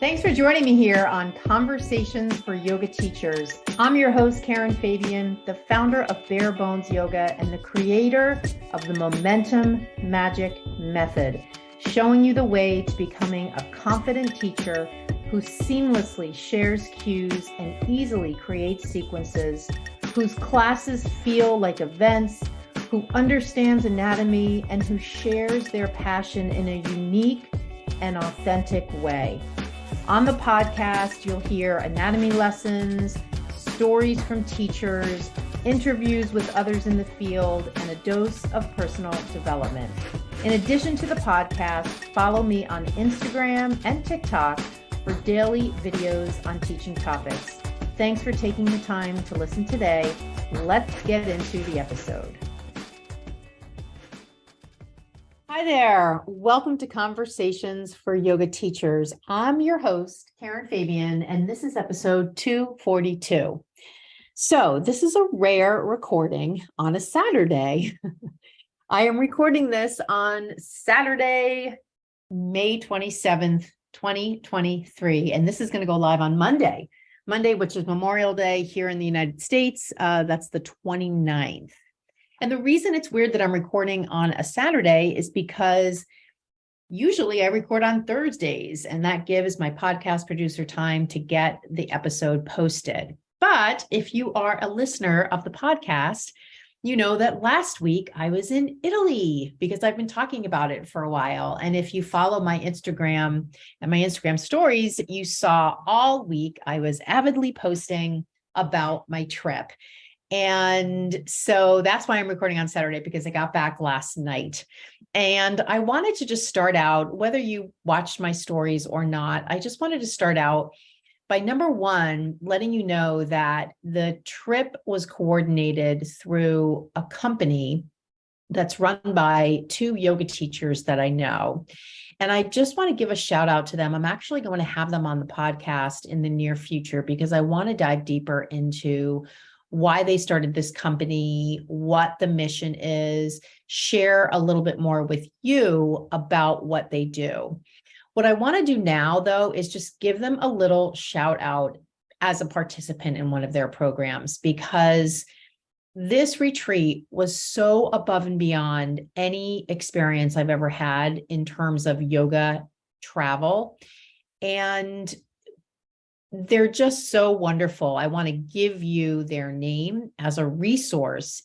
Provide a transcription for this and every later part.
Thanks for joining me here on Conversations for Yoga Teachers. I'm your host, Karen Fabian, the founder of Bare Bones Yoga and the creator of the Momentum Magic Method, showing you the way to becoming a confident teacher who seamlessly shares cues and easily creates sequences, whose classes feel like events, who understands anatomy, and who shares their passion in a unique and authentic way. On the podcast, you'll hear anatomy lessons, stories from teachers, interviews with others in the field, and a dose of personal development. In addition to the podcast, follow me on Instagram and TikTok for daily videos on teaching topics. Thanks for taking the time to listen today. Let's get into the episode. Hi there. Welcome to Conversations for Yoga Teachers. I'm your host, Karen Fabian, and this is episode 242. So this is a rare recording on a Saturday. I am recording this on Saturday, May 27th, 2023, and this is going to go live on Monday, which is Memorial Day here in the United States. That's the 29th. And the reason it's weird that I'm recording on a Saturday is because usually I record on Thursdays, and that gives my podcast producer time to get the episode posted. But if you are a listener of the podcast, you know that last week I was in Italy because I've been talking about it for a while. And if you follow my Instagram and my Instagram stories, you saw all week I was avidly posting about my trip. And so that's why I'm recording on Saturday, because I got back last night. And I wanted to just start out, whether you watched my stories or not, I just wanted to start out by number one, letting you know that the trip was coordinated through a company that's run by two yoga teachers that I know. And I just want to give a shout out to them. I'm actually going to have them on the podcast in the near future because I want to dive deeper into why they started this company, what the mission is, share a little bit more with you about what they do. What I want to do now, though, is just give them a little shout out as a participant in one of their programs, because this retreat was so above and beyond any experience I've ever had in terms of yoga travel. And they're just so wonderful. I want to give you their name as a resource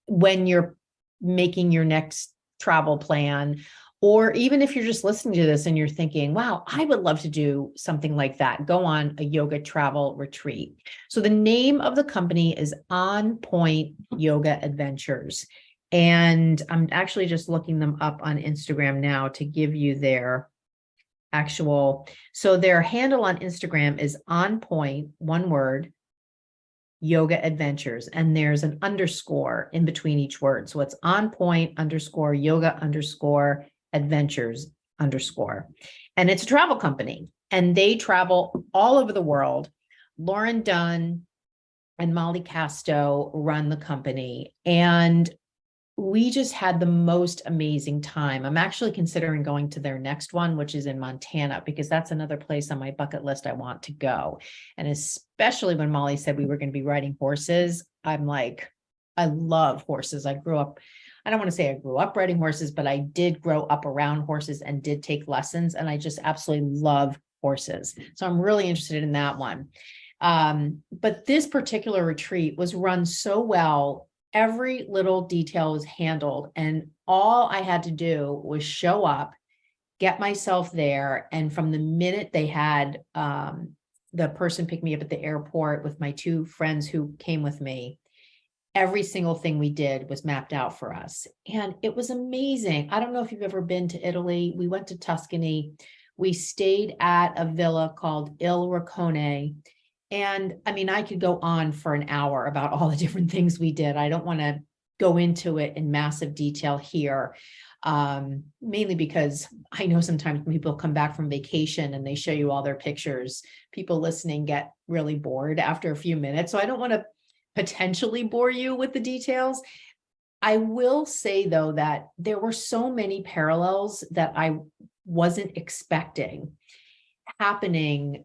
when you're making your next travel plan, or even if you're just listening to this and you're thinking, wow, I would love to do something like that. Go on a yoga travel retreat. So the name of the company is On Point Yoga Adventures. And I'm actually just looking them up on Instagram now to give you their so their handle on Instagram is On Point, one word, Yoga Adventures. And there's an underscore in between each word. So it's On Point _ Yoga _ Adventures _ And it's a travel company, and they travel all over the world. Lauren Dunn and Molly Casto run the company, and we just had the most amazing time. I'm actually considering going to their next one, which is in Montana, because that's another place on my bucket list I want to go. And especially when Molly said we were going to be riding horses, I'm like, I love horses. I don't want to say I grew up riding horses, but I did grow up around horses and did take lessons. And I just absolutely love horses. So I'm really interested in that one. But this particular retreat was run so well. Every little detail was handled, and all I had to do was show up, get myself there. And from the minute they had the person pick me up at the airport with my two friends who came with me, every single thing we did was mapped out for us. And it was amazing. I don't know if you've ever been to Italy. We went to Tuscany. We stayed at a villa called Il Riccone. And I mean, I could go on for an hour about all the different things we did. I don't want to go into it in massive detail here, mainly because I know sometimes when people come back from vacation and they show you all their pictures, people listening get really bored after a few minutes. So I don't want to potentially bore you with the details. I will say, though, that there were so many parallels that I wasn't expecting. happening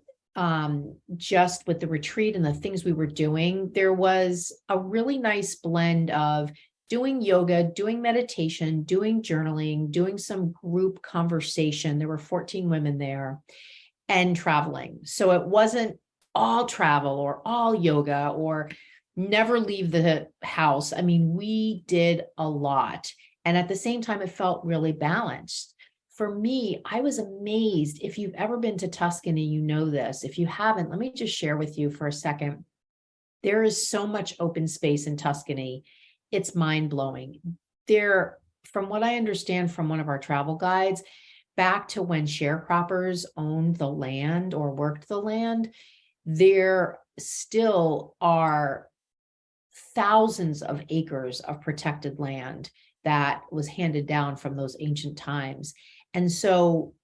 just with the retreat and the things we were doing. There was a really nice blend of doing yoga, doing meditation, doing journaling, doing some group conversation. There were 14 women there, and traveling. So it wasn't all travel or all yoga or never leave the house. I mean, we did a lot. And at the same time, it felt really balanced. For me, I was amazed. If you've ever been to Tuscany, you know this. If you haven't, let me just share with you for a second. There is so much open space in Tuscany. It's mind-blowing. There, from what I understand from one of our travel guides, back to when sharecroppers owned the land or worked the land, there still are thousands of acres of protected land that was handed down from those ancient times. And so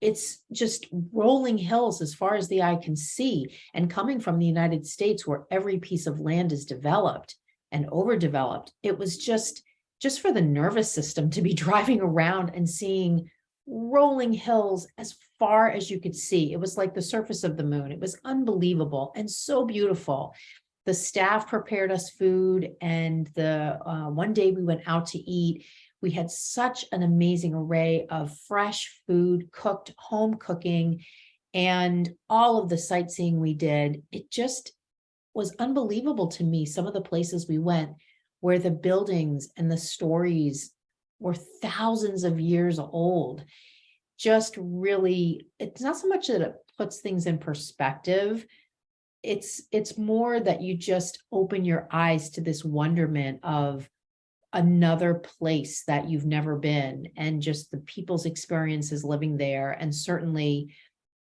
it's just rolling hills as far as the eye can see. And coming from the United States, where every piece of land is developed and overdeveloped, it was just for the nervous system to be driving around and seeing rolling hills as far as you could see. It was like the surface of the moon. It was unbelievable and so beautiful. The staff prepared us food, and the one day we went out to eat. We had such an amazing array of fresh food, cooked, home cooking, and all of the sightseeing we did. It just was unbelievable to me, some of the places we went where the buildings and the stories were thousands of years old. Just really, it's not so much that it puts things in perspective. It's more that you just open your eyes to this wonderment of another place that you've never been, and just the people's experiences living there. And certainly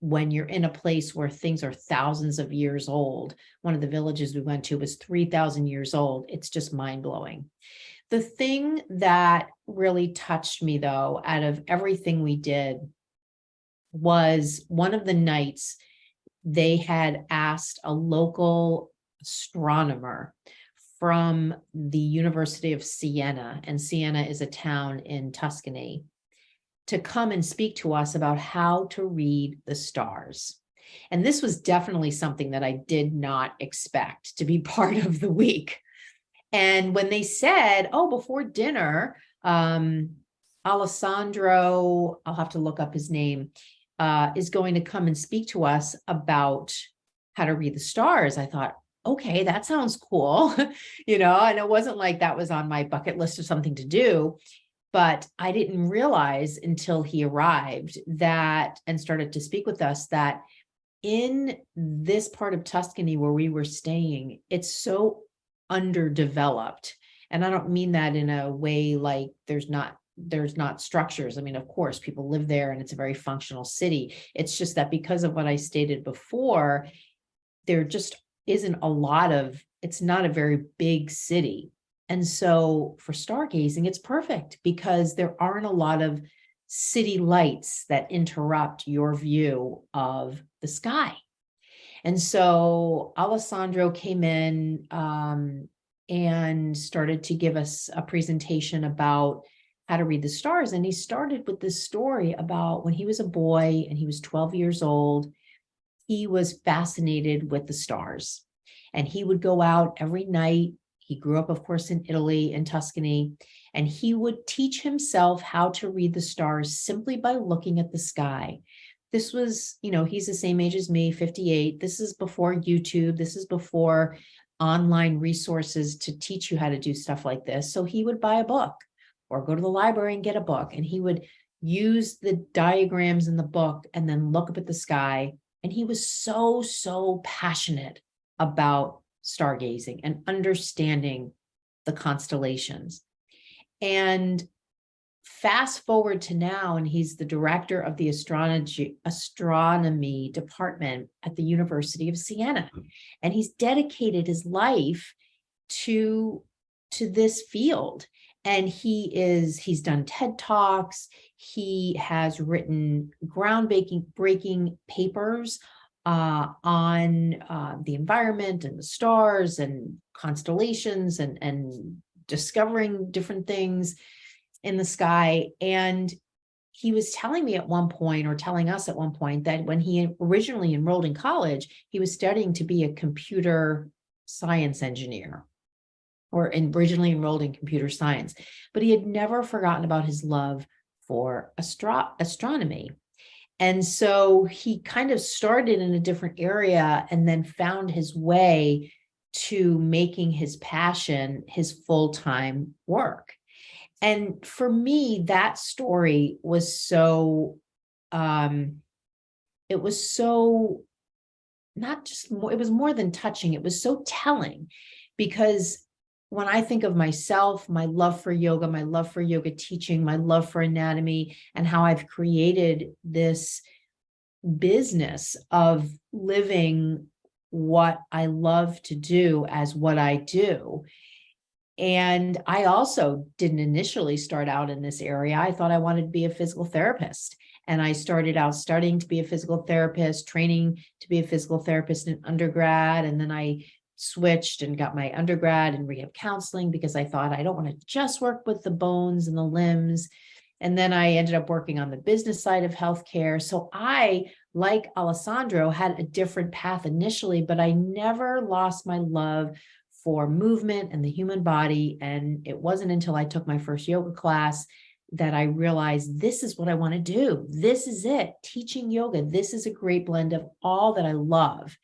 when you're in a place where things are thousands of years old, one of the villages we went to was 3,000 years old. It's just mind-blowing. The thing that really touched me, though, out of everything we did, was one of the nights they had asked a local astronomer from the University of Siena, and Siena is a town in Tuscany, to come and speak to us about how to read the stars. And this was definitely something that I did not expect to be part of the week. And when they said, oh, before dinner, Alessandro, I'll have to look up his name, is going to come and speak to us about how to read the stars, I thought, okay, that sounds cool. And it wasn't like that was on my bucket list of something to do. But I didn't realize until he arrived that and started to speak with us that in this part of Tuscany where we were staying, it's so underdeveloped. And I don't mean that in a way like there's not structures. I mean, of course, people live there and it's a very functional city. It's just that because of what I stated before, there just isn't a lot of, it's not a very big city. And so for stargazing, it's perfect because there aren't a lot of city lights that interrupt your view of the sky. And so Alessandro came in and started to give us a presentation about how to read the stars. And he started with this story about when he was a boy and he was 12 years old, he was fascinated with the stars. And he would go out every night. He grew up, of course, in Italy, in Tuscany, and he would teach himself how to read the stars simply by looking at the sky. This was, he's the same age as me, 58. This is before YouTube. This is before online resources to teach you how to do stuff like this. So he would buy a book or go to the library and get a book, and he would use the diagrams in the book and then look up at the sky. And he was so passionate about stargazing and understanding the constellations. And fast forward to now, and he's the director of the astronomy department at the University of Siena. And he's dedicated his life to this field. And he's done TED Talks. He has written groundbreaking papers on the environment and the stars and constellations and discovering different things in the sky. And he was telling me at one point, or telling us at one point, that when he originally enrolled in college, he was studying to be a computer science engineer, or originally enrolled in computer science, but he had never forgotten about his love for astronomy. And so he kind of started in a different area and then found his way to making his passion his full-time work. And for me, that story was so, it was so not just more, it was more than touching. It was so telling, because when I think of myself, my love for yoga, my love for yoga teaching, my love for anatomy, and how I've created this business of living what I love to do as what I do. And I also didn't initially start out in this area. I thought I wanted to be a physical therapist. And I started out studying to be a physical therapist, training to be a physical therapist in undergrad. And then I switched and got my undergrad in rehab counseling, because I thought I don't want to just work with the bones and the limbs. And then I ended up working on the business side of healthcare. So I, like Alessandro, had a different path initially, but I never lost my love for movement and the human body. And it wasn't until I took my first yoga class that I realized, this is what I want to do. This is it. Teaching yoga. This is a great blend of all that I love.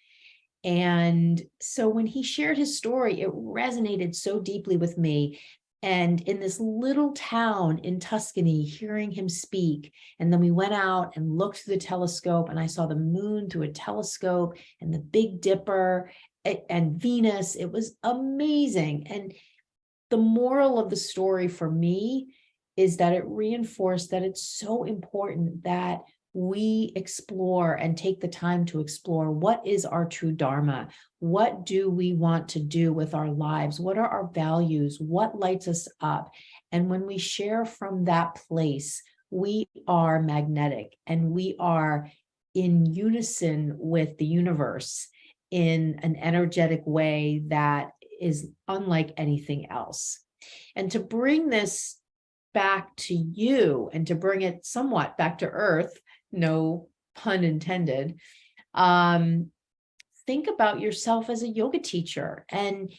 And so when he shared his story, it resonated so deeply with me. And in this little town in Tuscany, hearing him speak, and then we went out and looked through the telescope, and I saw the moon through a telescope, and the Big Dipper and Venus. It was amazing. And the moral of the story for me is that it reinforced that it's so important that we explore and take the time to explore, what is our true dharma? What do we want to do with our lives? What are our values? What lights us up? And when we share from that place, we are magnetic, and we are in unison with the universe in an energetic way that is unlike anything else. And to bring this back to you, and to bring it somewhat back to earth, no pun intended, think about yourself as a yoga teacher. And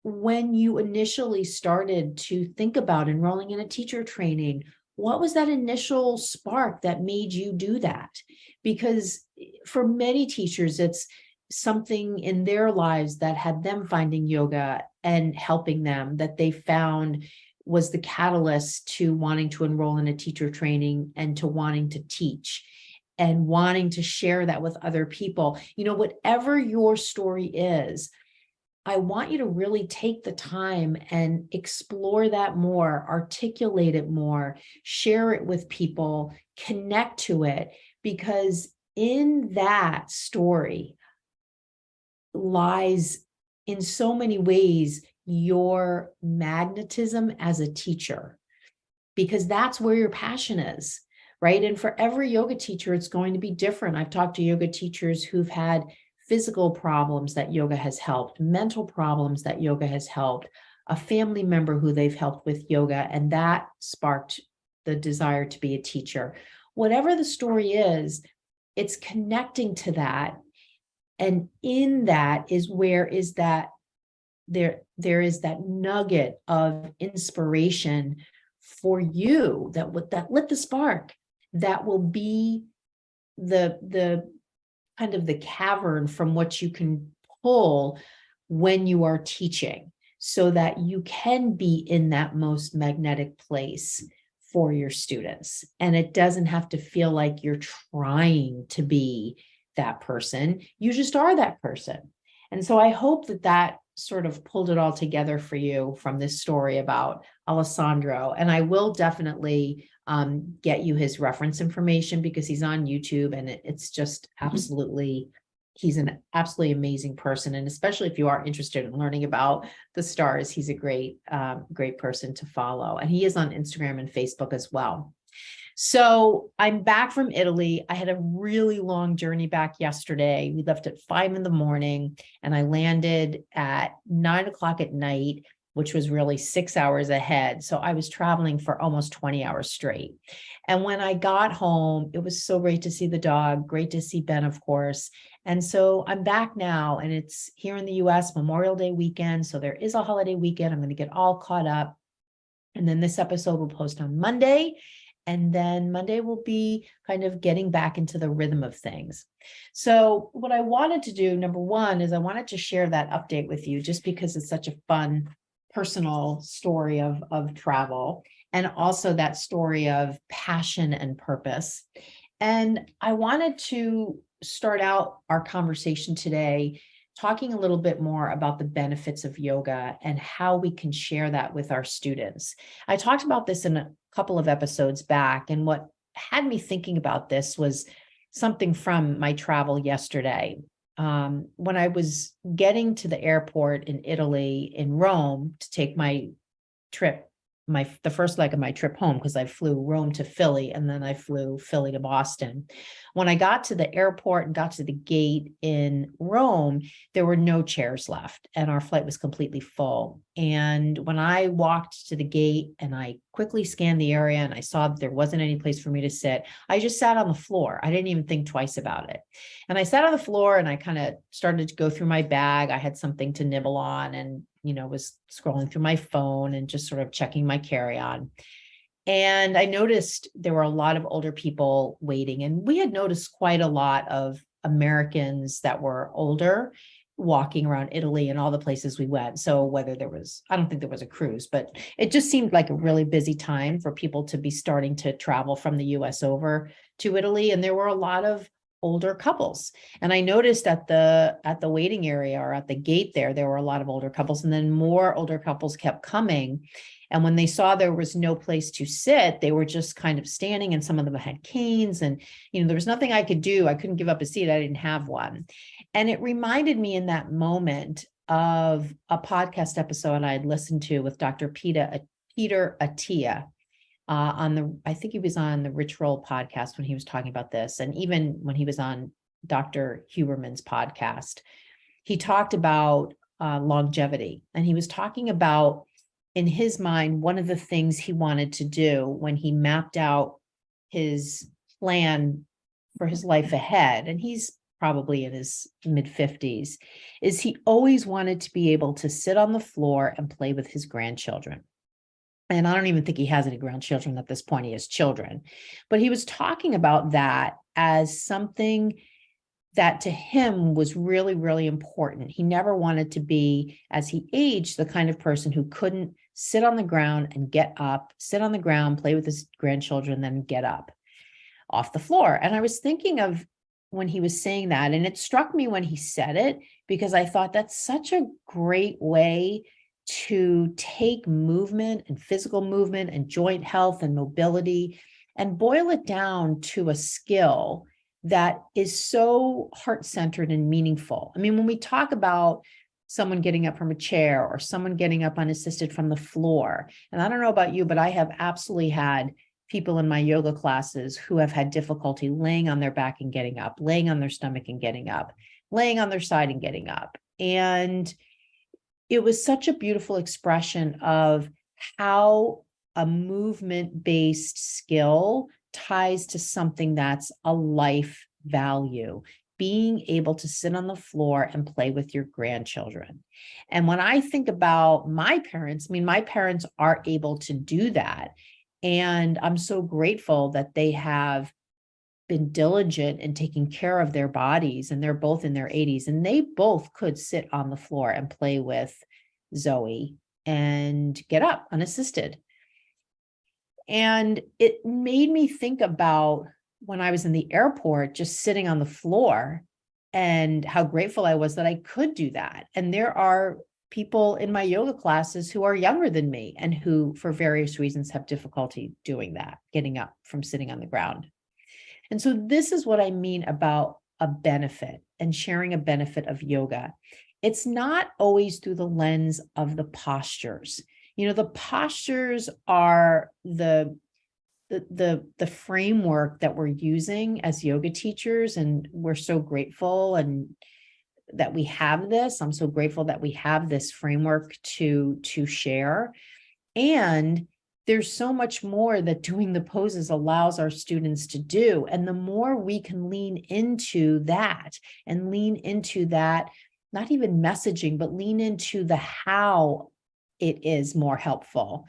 when you initially started to think about enrolling in a teacher training, what was that initial spark that made you do that? Because for many teachers, it's something in their lives that had them finding yoga and helping them, that they found was the catalyst to wanting to enroll in a teacher training and to wanting to teach and wanting to share that with other people. You know, whatever your story is, I want you to really take the time and explore that more, articulate it more, share it with people, connect to it, because in that story lies, in so many ways, your magnetism as a teacher, because that's where your passion is, right? And for every yoga teacher, it's going to be different. I've talked to yoga teachers who've had physical problems that yoga has helped, mental problems that yoga has helped, a family member who they've helped with yoga, and that sparked the desire to be a teacher. Whatever the story is, it's connecting to that. And in that is where is that there is that nugget of inspiration for you that lit the spark, that will be the kind of the cavern from which you can pull when you are teaching, so that you can be in that most magnetic place for your students. And it doesn't have to feel like you're trying to be that person. You just are that person. And so I hope that sort of pulled it all together for you from this story about Alessandro. And I will definitely get you his reference information, because he's on YouTube, and it's just absolutely, he's an absolutely amazing person. And especially if you are interested in learning about the stars, he's a great person to follow. And he is on Instagram and Facebook as well. So I'm back from Italy. I had a really long journey back yesterday. We left at 5 a.m, and I landed at 9 o'clock at night which was really 6 hours ahead. So I was traveling for almost 20 hours straight. And when I got home, it was so great to see the dog, great to see Ben, of course. And so I'm back now, and it's here in the US, Memorial Day weekend. So there is a holiday weekend. I'm going to get all caught up. And then this episode will post on Monday. And then Monday will be kind of getting back into the rhythm of things. So what I wanted to do, number one, is I wanted to share that update with you just because it's such a fun personal story of travel, and also that story of passion and purpose. And I wanted to start out our conversation today talking a little bit more about the benefits of yoga and how we can share that with our students. I talked about this in a couple of episodes back, and what had me thinking about this was something from my travel yesterday. When I was getting to the airport in Italy, in Rome, to take my trip, the first leg of my trip home, because I flew Rome to Philly and then I flew Philly to Boston. When I got to the airport and got to the gate in Rome, there were no chairs left and our flight was completely full. And when I walked to the gate and I quickly scanned the area and I saw that there wasn't any place for me to sit, I just sat on the floor. I didn't even think twice about it. And I sat on the floor and I kind of started to go through my bag. I had something to nibble on and was scrolling through my phone and just sort of checking my carry-on. And I noticed there were a lot of older people waiting. And we had noticed quite a lot of Americans that were older walking around Italy and all the places we went. So whether there was, I don't think there was a cruise, but it just seemed like a really busy time for people to be starting to travel from the US over to Italy. And there were a lot of older couples. And I noticed at the waiting area or at the gate there were a lot of older couples, and then more older couples kept coming. And when they saw there was no place to sit, they were just kind of standing, and some of them had canes, and there was nothing I could do. I couldn't give up a seat. I didn't have one. And it reminded me in that moment of a podcast episode I had listened to with Dr. Peter Attia. I think he was on the Rich Roll podcast when he was talking about this. And even when he was on Dr. Huberman's podcast, he talked about longevity. And he was talking about, in his mind, one of the things he wanted to do when he mapped out his plan for his life ahead, and he's probably in his mid-50s, is he always wanted to be able to sit on the floor and play with his grandchildren. And I don't even think he has any grandchildren at this point. He has children. But he was talking about that as something that to him was really, really important. He never wanted to be, as he aged, the kind of person who couldn't sit on the ground and get up, sit on the ground, play with his grandchildren, then get up off the floor. And I was thinking of when he was saying that, and it struck me when he said it, because I thought that's such a great way to take movement and physical movement and joint health and mobility and boil it down to a skill that is so heart-centered and meaningful. I mean, when we talk about someone getting up from a chair or someone getting up unassisted from the floor, and I don't know about you, but I have absolutely had people in my yoga classes who have had difficulty laying on their back and getting up, laying on their stomach and getting up, laying on their side and getting up. And it was such a beautiful expression of how a movement-based skill ties to something that's a life value, being able to sit on the floor and play with your grandchildren. And when I think about my parents, I mean, my parents are able to do that. And I'm so grateful that they have been diligent in taking care of their bodies, and they're both in their 80s, and they both could sit on the floor and play with Zoe and get up unassisted. And it made me think about when I was in the airport, just sitting on the floor, and how grateful I was that I could do that. And there are people in my yoga classes who are younger than me and who, for various reasons, have difficulty doing that, getting up from sitting on the ground. And so this is what I mean about a benefit and sharing a benefit of yoga. It's not always through the lens of the postures. The postures are the framework that we're using as yoga teachers, and we're so grateful and that we have this. I'm so grateful that we have this framework to share. And there's so much more that doing the poses allows our students to do. And the more we can lean into that and lean into that, not even messaging, but lean into the how it is more helpful,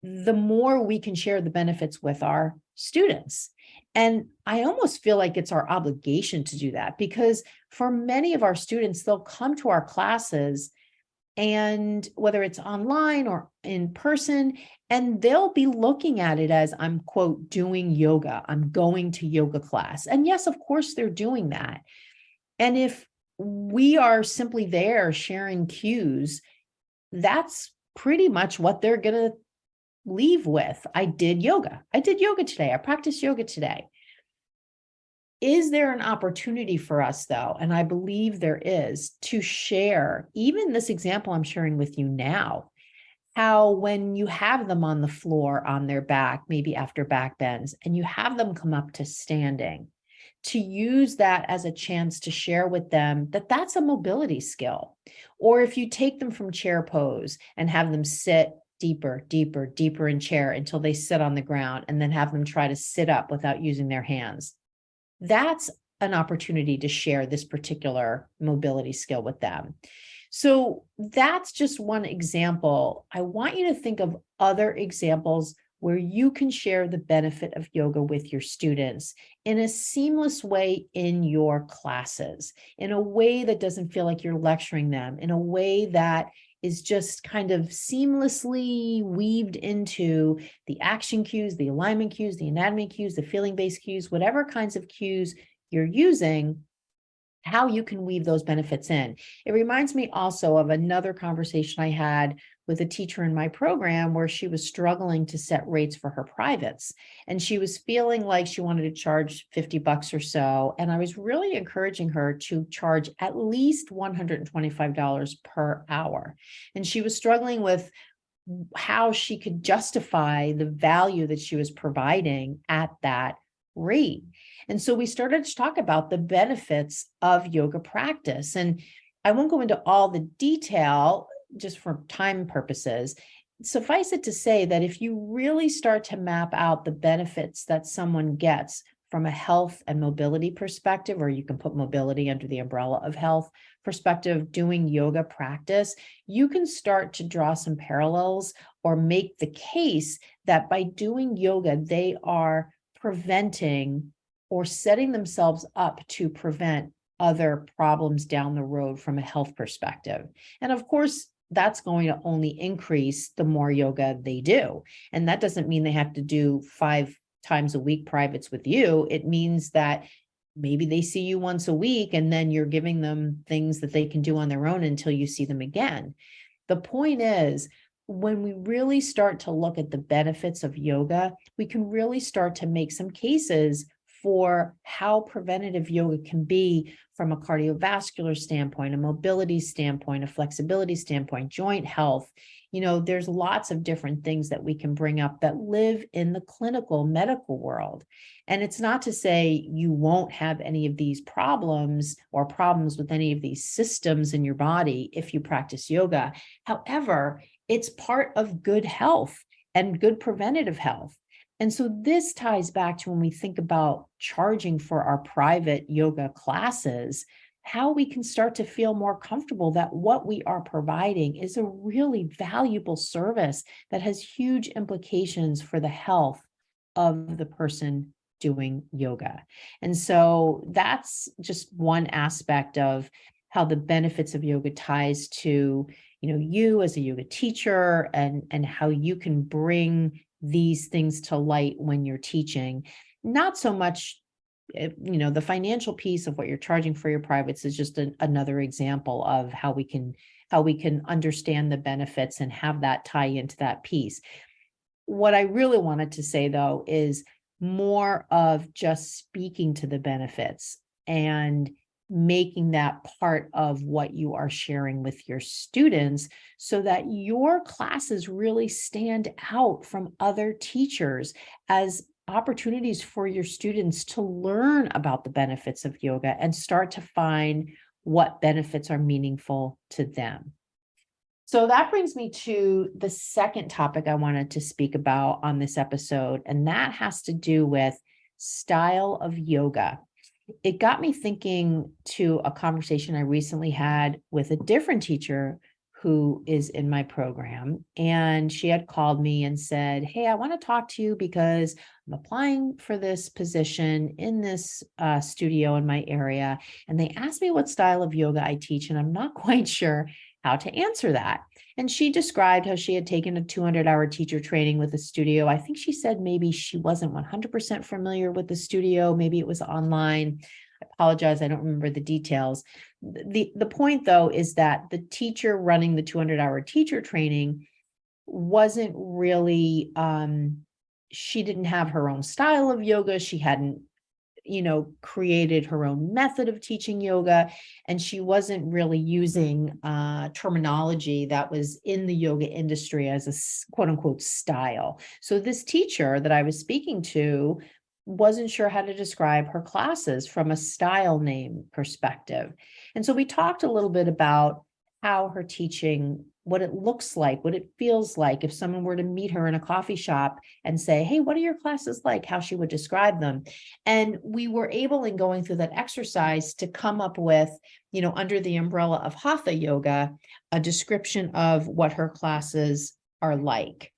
the more we can share the benefits with our students. And I almost feel like it's our obligation to do that, because for many of our students, they'll come to our classes, and whether it's online or in person, and they'll be looking at it as, I'm quote, doing yoga. I'm going to yoga class. And yes, of course, they're doing that. And if we are simply there sharing cues, that's pretty much what they're going to leave with. I did yoga. I did yoga today. I practiced yoga today. Is there an opportunity for us, though, and I believe there is, to share even this example I'm sharing with you now, how when you have them on the floor on their back, maybe after back bends, and you have them come up to standing, to use that as a chance to share with them that that's a mobility skill. Or if you take them from chair pose and have them sit deeper, deeper, deeper in chair until they sit on the ground, and then have them try to sit up without using their hands. That's an opportunity to share this particular mobility skill with them. So that's just one example. I want you to think of other examples where you can share the benefit of yoga with your students in a seamless way in your classes, in a way that doesn't feel like you're lecturing them, in a way that is just kind of seamlessly weaved into the action cues, the alignment cues, the anatomy cues, the feeling-based cues, whatever kinds of cues you're using, how you can weave those benefits in. It reminds me also of another conversation I had with a teacher in my program where she was struggling to set rates for her privates. And she was feeling like she wanted to charge $50 or so. And I was really encouraging her to charge at least $125 per hour. And she was struggling with how she could justify the value that she was providing at that rate. And so we started to talk about the benefits of yoga practice. And I won't go into all the detail just for time purposes. Suffice it to say that if you really start to map out the benefits that someone gets from a health and mobility perspective, or you can put mobility under the umbrella of health perspective, doing yoga practice, you can start to draw some parallels or make the case that by doing yoga, they are preventing or setting themselves up to prevent other problems down the road from a health perspective. And of course, that's going to only increase the more yoga they do. And that doesn't mean they have to do 5 times a week privates with you. It means that maybe they see you once a week, and then you're giving them things that they can do on their own until you see them again. The point is, when we really start to look at the benefits of yoga, we can really start to make some cases for how preventative yoga can be from a cardiovascular standpoint, a mobility standpoint, a flexibility standpoint, joint health. You know, there's lots of different things that we can bring up that live in the clinical medical world. And it's not to say you won't have any of these problems or problems with any of these systems in your body if you practice yoga. However, it's part of good health and good preventative health. And so this ties back to when we think about charging for our private yoga classes, how we can start to feel more comfortable that what we are providing is a really valuable service that has huge implications for the health of the person doing yoga. And so that's just one aspect of how the benefits of yoga ties to, you as a yoga teacher, and how you can bring these things to light when you're teaching. Not so much, the financial piece of what you're charging for your privates is just another example of how we can understand the benefits and have that tie into that piece. What I really wanted to say, though, is more of just speaking to the benefits and making that part of what you are sharing with your students so that your classes really stand out from other teachers as opportunities for your students to learn about the benefits of yoga and start to find what benefits are meaningful to them. So that brings me to the second topic I wanted to speak about on this episode, and that has to do with style of yoga. It got me thinking to a conversation I recently had with a different teacher who is in my program. And she had called me and said, "Hey, I want to talk to you because I'm applying for this position in this studio in my area. And they asked me what style of yoga I teach, and I'm not quite sure how to answer that." And she described how she had taken a 200-hour teacher training with a studio. I think she said maybe she wasn't 100% familiar with the studio. Maybe it was online. I apologize, I don't remember the details. The point, though, is that the teacher running the 200-hour teacher training wasn't really, she didn't have her own style of yoga. She hadn't created her own method of teaching yoga, and she wasn't really using terminology that was in the yoga industry as a quote unquote style. So this teacher that I was speaking to wasn't sure how to describe her classes from a style name perspective. And so we talked a little bit about how her teaching, what it looks like, what it feels like if someone were to meet her in a coffee shop and say, "Hey, what are your classes like?" How she would describe them. And we were able, in going through that exercise, to come up with, under the umbrella of Hatha yoga, a description of what her classes are like.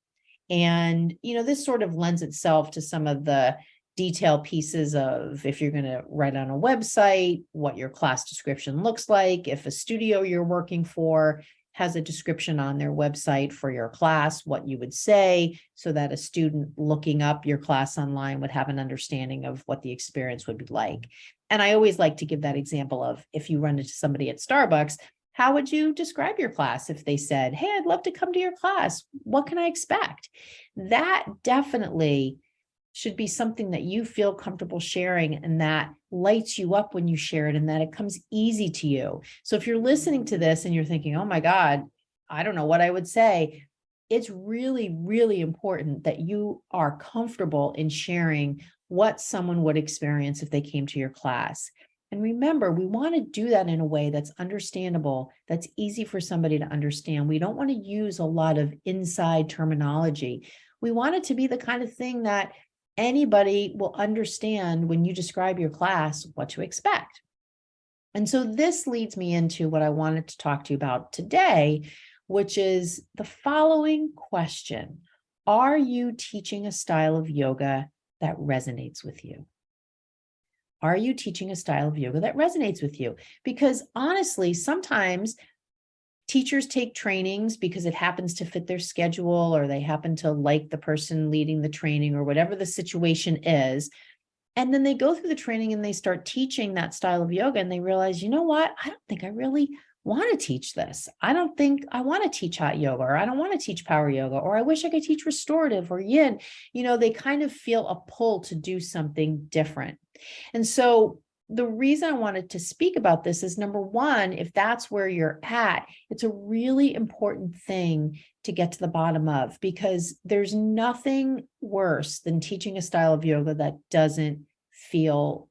And, this sort of lends itself to some of the detail pieces of, if you're going to write on a website, what your class description looks like. If a studio you're working for has a description on their website for your class, what you would say, so that a student looking up your class online would have an understanding of what the experience would be like. And I always like to give that example of, if you run into somebody at Starbucks, how would you describe your class if they said, "Hey, I'd love to come to your class. What can I expect?" That definitely should be something that you feel comfortable sharing, and that lights you up when you share it, and that it comes easy to you. So if you're listening to this and you're thinking, "Oh my God, I don't know what I would say," it's really, really important that you are comfortable in sharing what someone would experience if they came to your class. And remember, we want to do that in a way that's understandable, that's easy for somebody to understand. We don't want to use a lot of inside terminology. We want it to be the kind of thing that anybody will understand when you describe your class what to expect. And so this leads me into what I wanted to talk to you about today, which is the following question: are you teaching a style of yoga that resonates with you? Are you teaching a style of yoga that resonates with you? Because honestly, sometimes teachers take trainings because it happens to fit their schedule, or they happen to like the person leading the training, or whatever the situation is. And then they go through the training and they start teaching that style of yoga, and they realize, you know what? I don't think I really want to teach this. I don't think I want to teach hot yoga, or I don't want to teach power yoga, or I wish I could teach restorative or yin. They kind of feel a pull to do something different. And so the reason I wanted to speak about this is, number one, if that's where you're at, it's a really important thing to get to the bottom of, because there's nothing worse than teaching a style of yoga that doesn't feel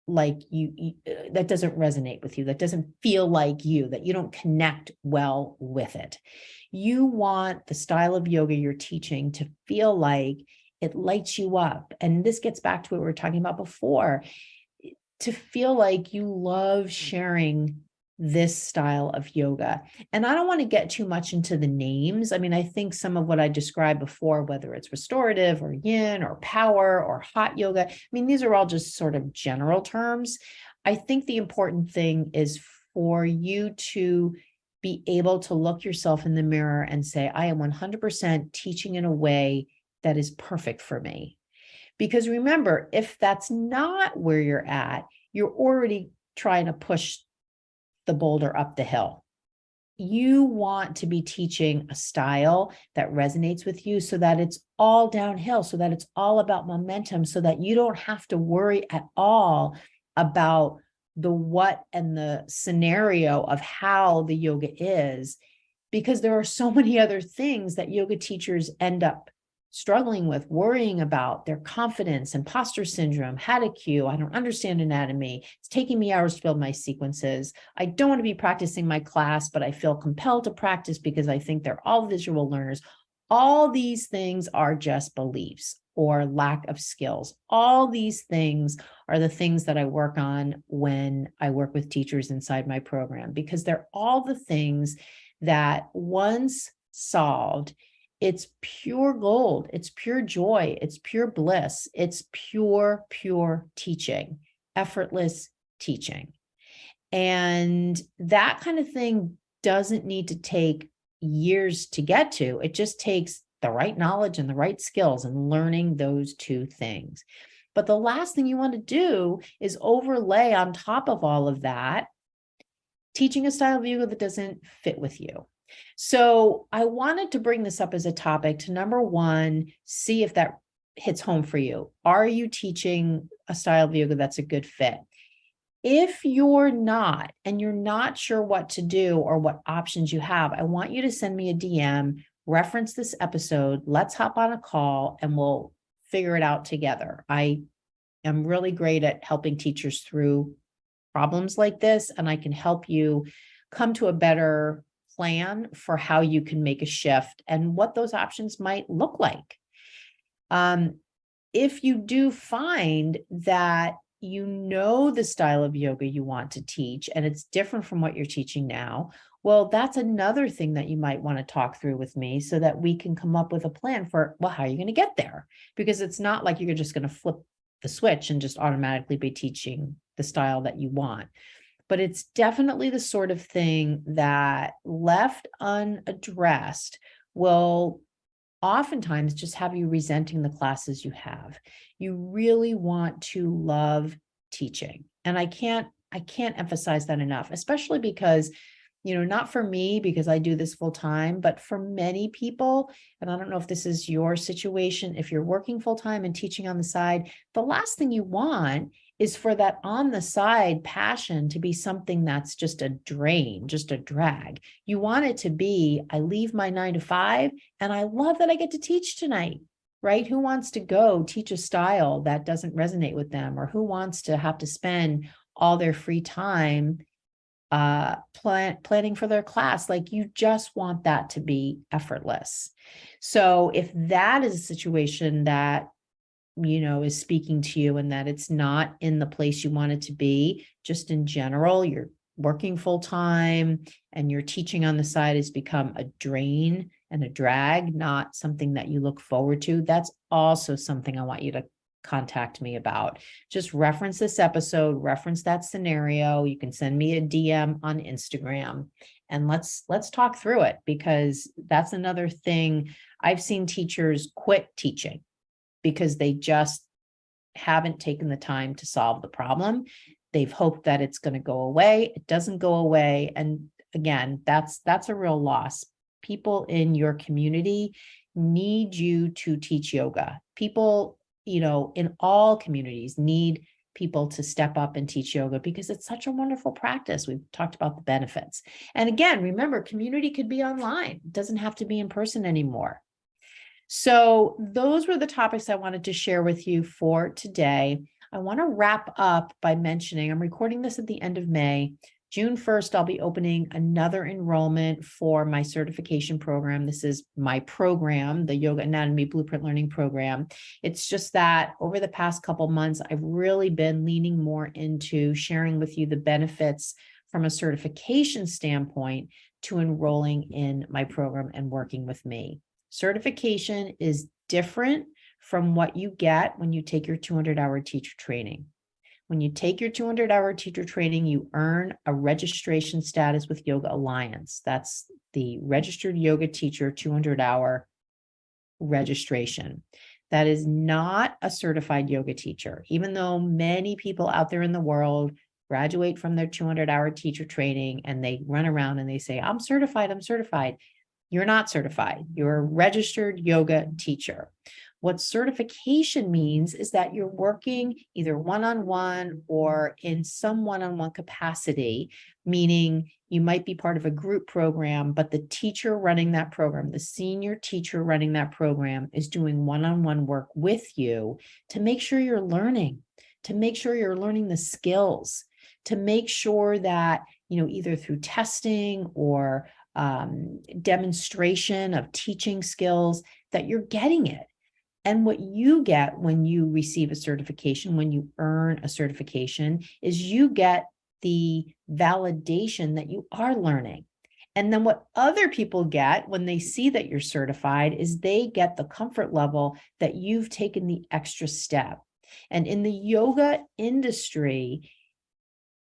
like that doesn't resonate with you, that doesn't feel like you, that you don't connect well with it. You want the style of yoga you're teaching to feel like it lights you up. And this gets back to what we were talking about before, to feel like you love sharing this style of yoga. And I don't want to get too much into the names. I mean, I think some of what I described before, whether it's restorative or yin or power or hot yoga, I mean, these are all just sort of general terms. I think the important thing is for you to be able to look yourself in the mirror and say, "I am 100% teaching in a way that is perfect for me." Because remember, if that's not where you're at, you're already trying to push the boulder up the hill. You want to be teaching a style that resonates with you, so that it's all downhill, so that it's all about momentum, so that you don't have to worry at all about the what and the scenario of how the yoga is, because there are so many other things that yoga teachers end up struggling with, worrying about their confidence, imposter syndrome, how to cue, I don't understand anatomy, it's taking me hours to build my sequences, I don't want to be practicing my class, but I feel compelled to practice because I think they're all visual learners. All these things are just beliefs or lack of skills. All these things are the things that I work on when I work with teachers inside my program, because they're all the things that once solved, it's pure gold, it's pure joy, it's pure bliss, it's pure teaching, effortless teaching. And that kind of thing doesn't need to take years to get to. It just takes the right knowledge and the right skills and learning those two things. But the last thing you want to do is overlay on top of all of that, teaching a style of yoga that doesn't fit with you. So I wanted to bring this up as a topic to, number one, see if that hits home for you. Are you teaching a style of yoga that's a good fit? If you're not, and you're not sure what to do or what options you have, I want you to send me a DM, reference this episode, let's hop on a call and we'll figure it out together. I am really great at helping teachers through problems like this, and I can help you come to a better plan for how you can make a shift and what those options might look like. If you do find that you know the style of yoga you want to teach and it's different from what you're teaching now, well, that's another thing that you might want to talk through with me so that we can come up with a plan for, well, how are you going to get there? Because it's not like you're just going to flip the switch and just automatically be teaching the style that you want. But it's definitely the sort of thing that, left unaddressed, will oftentimes just have you resenting the classes you have. You really want to love teaching. And I can't emphasize that enough, especially because, not for me, because I do this full time, but for many people, and I don't know if this is your situation, if you're working full time and teaching on the side, the last thing you want is for that on the side passion to be something that's just a drain, just a drag. You want it to be, I leave my 9 to 5 and I love that I get to teach tonight, right? Who wants to go teach a style that doesn't resonate with them? Or who wants to have to spend all their free time planning for their class? Like, you just want that to be effortless. So if that is a situation that is speaking to you, and that it's not in the place you want it to be, just in general, you're working full time and your teaching on the side has become a drain and a drag, not something that you look forward to, that's also something I want you to contact me about. Just reference this episode, reference that scenario. You can send me a DM on Instagram and let's talk through it, because that's another thing. I've seen teachers quit teaching because they just haven't taken the time to solve the problem. They've hoped that it's going to go away. It doesn't go away. And again, that's a real loss. People in your community need you to teach yoga. People, in all communities need people to step up and teach yoga because it's such a wonderful practice. We've talked about the benefits. And again, remember, community could be online. It doesn't have to be in person anymore. So those were the topics I wanted to share with you for today. I want to wrap up by mentioning, I'm recording this at the end of May. June 1st, I'll be opening another enrollment for my certification program. This is my program, the Yoga Anatomy Blueprint Learning Program. It's just that over the past couple months, I've really been leaning more into sharing with you the benefits from a certification standpoint to enrolling in my program and working with me. Certification is different from what you get when you take your 200-hour teacher training. When you take your 200-hour teacher training, you earn a registration status with Yoga Alliance. That's the Registered Yoga Teacher 200-hour registration. That is not a certified yoga teacher, even though many people out there in the world graduate from their 200-hour teacher training and they run around and they say, I'm certified. You're not certified. You're a registered yoga teacher. What certification means is that you're working either one-on-one or in some one-on-one capacity, meaning you might be part of a group program, but the teacher running that program, the senior teacher running that program, is doing one-on-one work with you to make sure you're learning, to make sure you're learning the skills, to make sure that, either through testing or demonstration of teaching skills, that you're getting it. And what you get when you receive a certification, when you earn a certification, is you get the validation that you are learning. And then what other people get when they see that you're certified is they get the comfort level that you've taken the extra step. And in the yoga industry,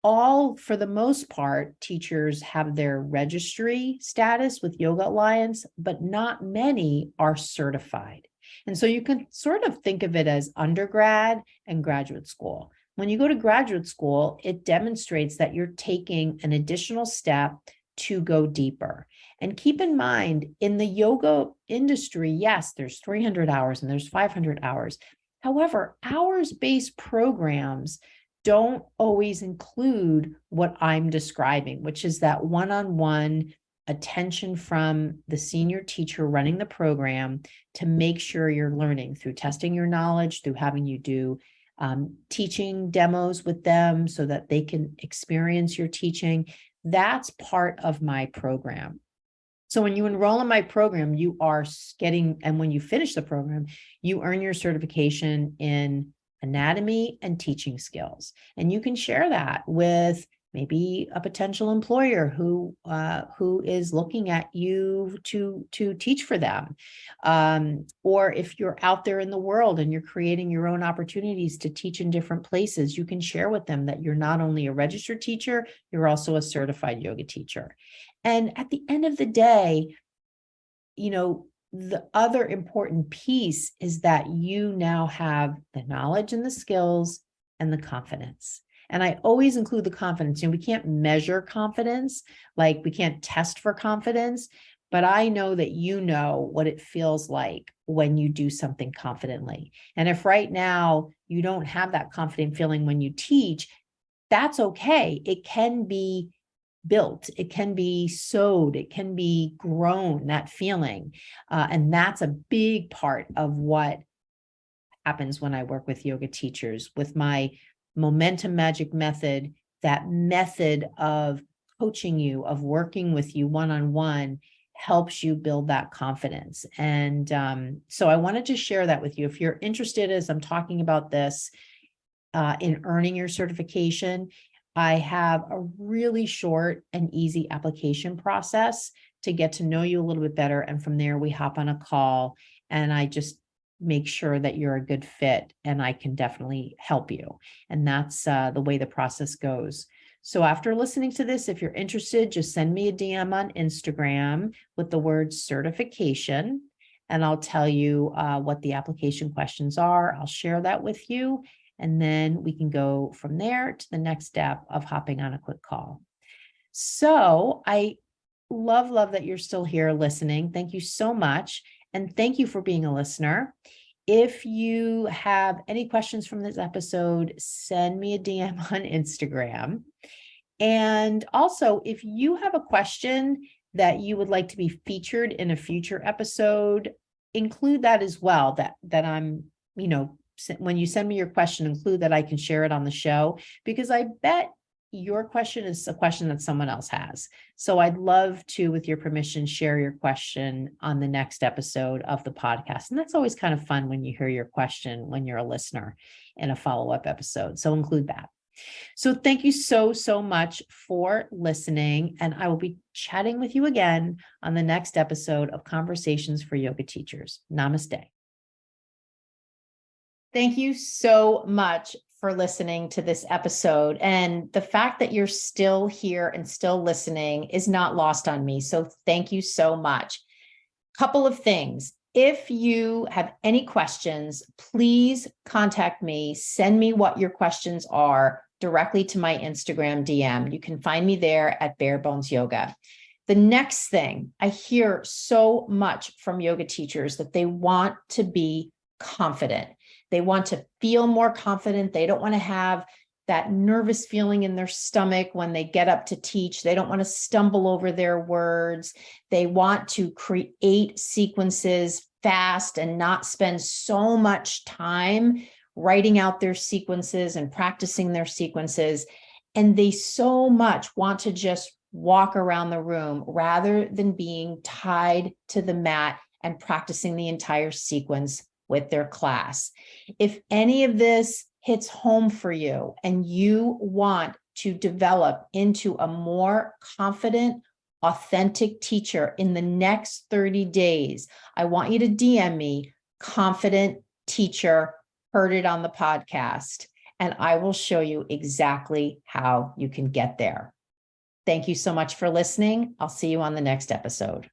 for the most part, teachers have their registry status with Yoga Alliance, but not many are certified. And so you can sort of think of it as undergrad and graduate school. When you go to graduate school, it demonstrates that you're taking an additional step to go deeper. And keep in mind, in the yoga industry, yes, there's 300 hours and there's 500 hours. However, hours-based programs don't always include what I'm describing, which is that one-on-one attention from the senior teacher running the program to make sure you're learning through testing your knowledge, through having you do teaching demos with them so that they can experience your teaching. That's part of my program. So when you enroll in my program, you are getting, and when you finish the program, you earn your certification in anatomy and teaching skills. And you can share that with maybe a potential employer who is looking at you to teach for them. Or if you're out there in the world and you're creating your own opportunities to teach in different places, you can share with them that you're not only a registered teacher, you're also a certified yoga teacher. And at the end of the day, the other important piece is that you now have the knowledge and the skills and the confidence. And I always include the confidence. We can't measure confidence, like we can't test for confidence, but I know that you know what it feels like when you do something confidently. And if right now you don't have that confident feeling when you teach, that's okay. It can be built, it can be sowed, it can be grown, that feeling. And that's a big part of what happens when I work with yoga teachers. With my momentum magic method, that method of coaching you, of working with you one-on-one, helps you build that confidence. And so I wanted to share that with you. If you're interested, as I'm talking about this, in earning your certification, I have a really short and easy application process to get to know you a little bit better. And from there, we hop on a call and I just make sure that you're a good fit and I can definitely help you. And that's the way the process goes. So after listening to this, if you're interested, just send me a DM on Instagram with the word certification, and I'll tell you what the application questions are. I'll share that with you. And then we can go from there to the next step of hopping on a quick call. So I love that you're still here listening. Thank you so much. And thank you for being a listener. If you have any questions from this episode, send me a DM on Instagram. And also, if you have a question that you would like to be featured in a future episode, include that as well, that I'm, when you send me your question, include that I can share it on the show, because I bet your question is a question that someone else has. So I'd love to, with your permission, share your question on the next episode of the podcast. And that's always kind of fun when you hear your question when you're a listener in a follow-up episode. So include that. So thank you so much for listening. And I will be chatting with you again on the next episode of Conversations for Yoga Teachers. Namaste. Thank you so much for listening to this episode. And the fact that you're still here and still listening is not lost on me. So thank you so much. Couple of things. If you have any questions, please contact me. Send me what your questions are directly to my Instagram DM. You can find me there at Bare Bones Yoga. The next thing, I hear so much from yoga teachers that they want to be confident. They want to feel more confident. They don't want to have that nervous feeling in their stomach when they get up to teach. They don't want to stumble over their words. They want to create sequences fast and not spend so much time writing out their sequences and practicing their sequences. And they so much want to just walk around the room rather than being tied to the mat and practicing the entire sequence with their class. If any of this hits home for you and you want to develop into a more confident, authentic teacher in the next 30 days, I want you to DM me, confident teacher, heard it on the podcast, and I will show you exactly how you can get there. Thank you so much for listening. I'll see you on the next episode.